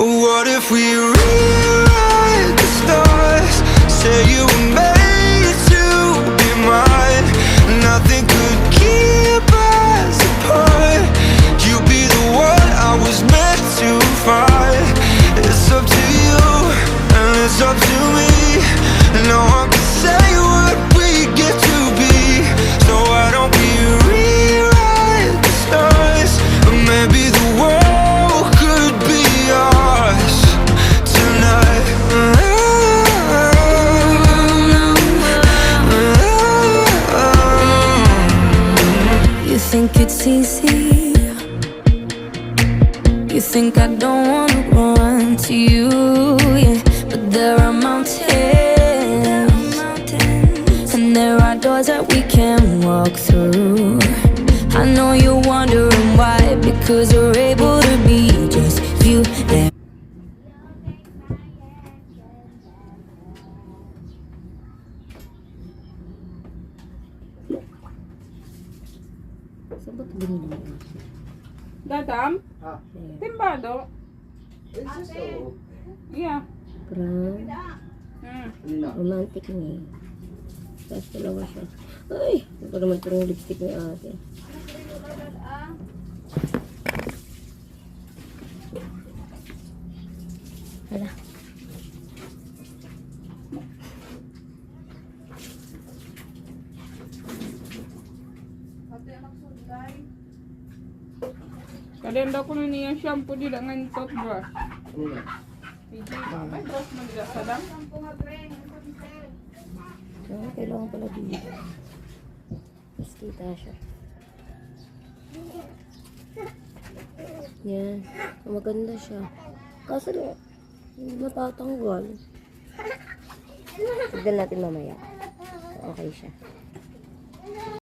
What if we rewrite the stars? Say you were made to be mine. Nothing could keep us apart. You'd be the one I was meant to find. It's up to you and it's up to me. No one can say what we get to be. So why don't we rewrite the stars? Or maybe the world could be ours tonight. You think it's easy? You think I don't wanna run to you, yeah. But there are mountains, and there are doors that we can walk through. I know you're wondering why, because you're able to be just you. Sabot din mo. Dadam? Timbado? Yeah. Parang romantic niya. Tapos dalawa siya. Ay! Ito naman ito yung lipstick ni ate. Hala. Kadenda ko na niya shampoo dila nga yung toothbrush. May brush mo dila sa dam? Kailangan pala dito. Mas kita siya. Yan. Maganda siya. Kaso natatanggal. Tignan natin mamaya. Okay siya.